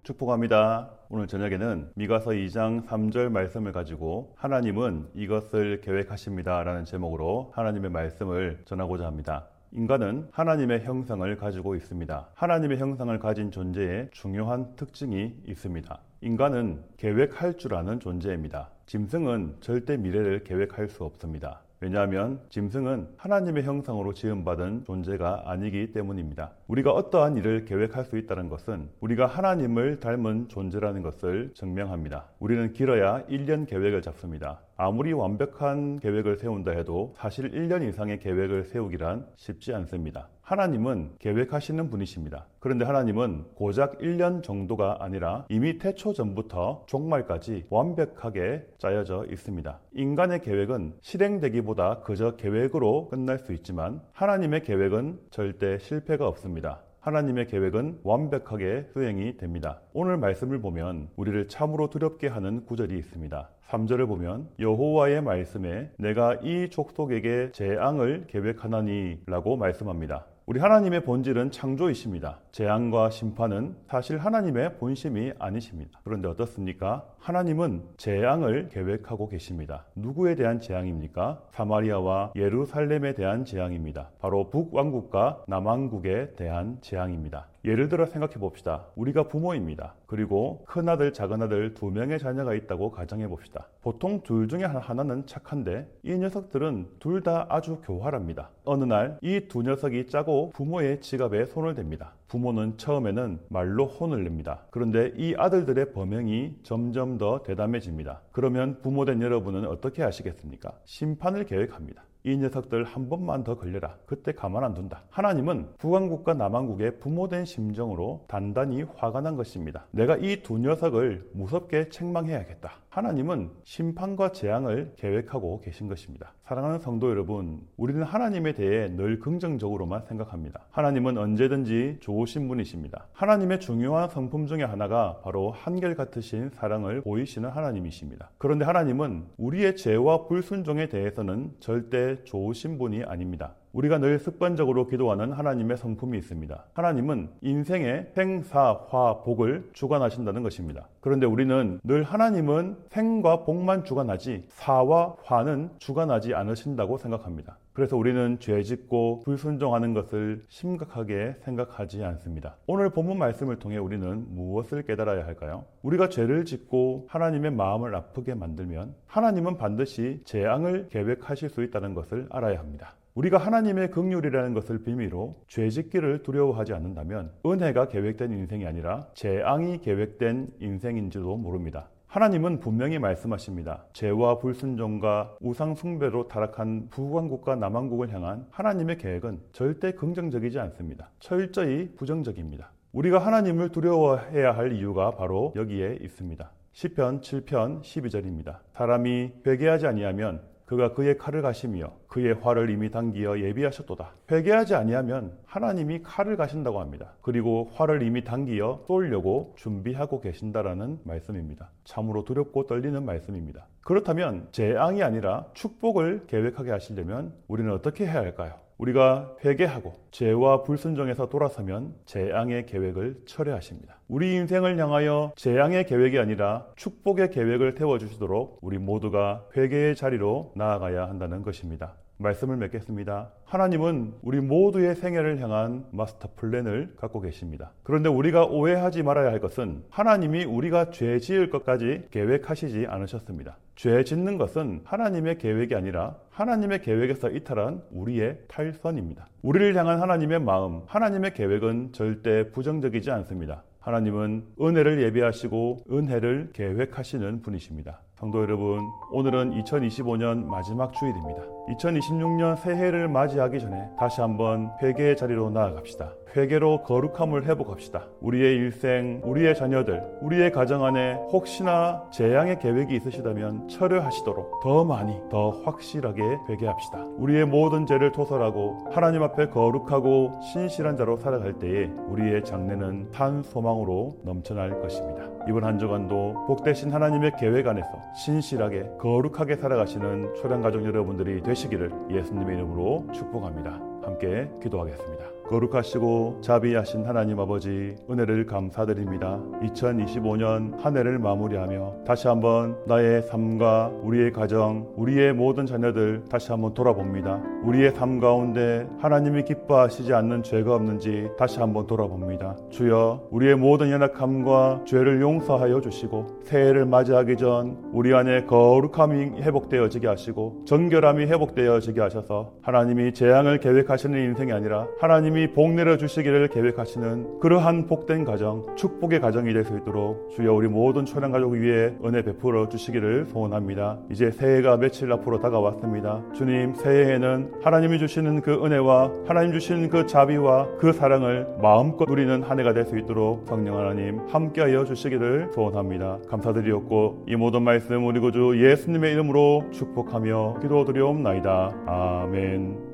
축복합니다. 오늘 저녁에는 미가서 2장 3절 말씀을 가지고 하나님은 이것을 계획하십니다 라는 제목으로 하나님의 말씀을 전하고자 합니다. 인간은 하나님의 형상을 가지고 있습니다. 하나님의 형상을 가진 존재에 중요한 특징이 있습니다. 인간은 계획할 줄 아는 존재입니다. 짐승은 절대 미래를 계획할 수 없습니다. 왜냐하면 짐승은 하나님의 형상으로 지음받은 존재가 아니기 때문입니다. 우리가 어떠한 일을 계획할 수 있다는 것은 우리가 하나님을 닮은 존재라는 것을 증명합니다. 우리는 길어야 1년 계획을 잡습니다. 아무리 완벽한 계획을 세운다 해도 사실 1년 이상의 계획을 세우기란 쉽지 않습니다. 하나님은 계획하시는 분이십니다. 그런데 하나님은 고작 1년 정도가 아니라 이미 태초 전부터 종말까지 완벽하게 짜여져 있습니다. 인간의 계획은 실행되기보다 그저 계획으로 끝날 수 있지만 하나님의 계획은 절대 실패가 없습니다. 하나님의 계획은 완벽하게 수행이 됩니다. 오늘 말씀을 보면 우리를 참으로 두렵게 하는 구절이 있습니다. 3절을 보면 여호와의 말씀에 내가 이 족속에게 재앙을 계획하나니 라고 말씀합니다. 우리 하나님의 본질은 창조이십니다. 재앙과 심판은 사실 하나님의 본심이 아니십니다. 그런데 어떻습니까? 하나님은 재앙을 계획하고 계십니다. 누구에 대한 재앙입니까? 사마리아와 예루살렘에 대한 재앙입니다. 바로 북왕국과 남왕국에 대한 재앙입니다. 예를 들어 생각해 봅시다. 우리가 부모입니다. 그리고 큰아들, 작은아들 2명의 자녀가 있다고 가정해 봅시다. 보통 둘 중에 하나는 착한데 이 녀석들은 둘 다 아주 교활합니다. 어느 날 이 두 녀석이 짜고 부모의 지갑에 손을 댑니다. 부모는 처음에는 말로 혼을 냅니다. 그런데 이 아들들의 범행이 점점 더 대담해집니다. 그러면 부모된 여러분은 어떻게 하시겠습니까? 심판을 계획합니다. 이 녀석들 한 번만 더 걸려라. 그때 가만 안 둔다. 하나님은 북왕국과 남왕국의 부모된 심정으로 단단히 화가 난 것입니다. 내가 이 두 녀석을 무섭게 책망해야겠다. 하나님은 심판과 재앙을 계획하고 계신 것입니다. 사랑하는 성도 여러분, 우리는 하나님에 대해 늘 긍정적으로만 생각합니다. 하나님은 언제든지 좋으신 분이십니다. 하나님의 중요한 성품 중에 하나가 바로 한결같으신 사랑을 보이시는 하나님이십니다. 그런데 하나님은 우리의 죄와 불순종에 대해서는 절대 좋으신 분이 아닙니다. 우리가 늘 습관적으로 기도하는 하나님의 성품이 있습니다. 하나님은 인생의 생사, 화, 복을 주관하신다는 것입니다. 그런데 우리는 늘 하나님은 생과 복만 주관하지 사와 화는 주관하지 않으신다고 생각합니다. 그래서 우리는 죄짓고 불순종하는 것을 심각하게 생각하지 않습니다. 오늘 본문 말씀을 통해 우리는 무엇을 깨달아야 할까요? 우리가 죄를 짓고 하나님의 마음을 아프게 만들면 하나님은 반드시 재앙을 계획하실 수 있다는 것을 알아야 합니다. 우리가 하나님의 긍휼이라는 것을 빌미로 죄짓기를 두려워하지 않는다면 은혜가 계획된 인생이 아니라 재앙이 계획된 인생인지도 모릅니다. 하나님은 분명히 말씀하십니다. 죄와 불순종과 우상 숭배로 타락한 북왕국과 남왕국을 향한 하나님의 계획은 절대 긍정적이지 않습니다. 철저히 부정적입니다. 우리가 하나님을 두려워해야 할 이유가 바로 여기에 있습니다. 시편 7편 12절입니다. 사람이 회개하지 아니하면 그가 그의 칼을 가시며 그의 활을 이미 당기어 예비하셨도다. 회개하지 아니하면 하나님이 칼을 가신다고 합니다. 그리고 활을 이미 당기어 쏘려고 준비하고 계신다라는 말씀입니다. 참으로 두렵고 떨리는 말씀입니다. 그렇다면 재앙이 아니라 축복을 계획하게 하시려면 우리는 어떻게 해야 할까요? 우리가 회개하고 죄와 불순종에서 돌아서면 재앙의 계획을 철회하십니다. 우리 인생을 향하여 재앙의 계획이 아니라 축복의 계획을 태워주시도록 우리 모두가 회개의 자리로 나아가야 한다는 것입니다. 말씀을 맺겠습니다. 하나님은 우리 모두의 생애를 향한 마스터 플랜을 갖고 계십니다. 그런데 우리가 오해하지 말아야 할 것은 하나님이 우리가 죄 지을 것까지 계획하시지 않으셨습니다. 죄 짓는 것은 하나님의 계획이 아니라 하나님의 계획에서 이탈한 우리의 탈선입니다. 우리를 향한 하나님의 마음, 하나님의 계획은 절대 부정적이지 않습니다. 하나님은 은혜를 예비하시고 은혜를 계획하시는 분이십니다. 성도 여러분, 오늘은 2025년 마지막 주일입니다. 2026년 새해를 맞이하기 전에 다시 한번 회개의 자리로 나아갑시다. 회개로 거룩함을 회복합시다. 우리의 일생, 우리의 자녀들, 우리의 가정 안에 혹시나 재앙의 계획이 있으시다면 철회하시도록 더 많이, 더 확실하게 회개합시다. 우리의 모든 죄를 토설하고 하나님 앞에 거룩하고 신실한 자로 살아갈 때에 우리의 장래는 산 소망으로 넘쳐날 것입니다. 이번 한 주간도 복되신 하나님의 계획 안에서 신실하게 거룩하게 살아가시는 초량가족 여러분들이 되시기를 예수님의 이름으로 축복합니다. 함께 기도하겠습니다. 거룩하시고 자비하신 하나님 아버지, 은혜를 감사드립니다. 2025년 한 해를 마무리하며 다시 한번 나의 삶과 우리의 가정, 우리의 모든 자녀들 다시 한번 돌아봅니다. 우리의 삶 가운데 하나님이 기뻐하시지 않는 죄가 없는지 다시 한번 돌아봅니다. 주여, 우리의 모든 연약함과 죄를 용서하여 주시고 새해를 맞이하기 전 우리 안에 거룩함이 회복되어지게 하시고 정결함이 회복되어지게 하셔서 하나님이 재앙을 계획하시는 인생이 아니라 하나님이 복 내려주시기를 계획하시는 그러한 복된 가정, 축복의 가정이 될 수 있도록 주여 우리 모든 초령 가족 위에 은혜 베풀어 주시기를 소원합니다. 이제 새해가 며칠 앞으로 다가왔습니다. 주님, 새해에는 하나님이 주시는 그 은혜와 하나님 주시는 그 자비와 그 사랑을 마음껏 누리는 한 해가 될 수 있도록 성령 하나님 함께하여 주시기를 소원합니다. 감사드리옵고 이 모든 말씀 우리 구주 예수님의 이름으로 축복하며 기도드리옵나이다. 아멘.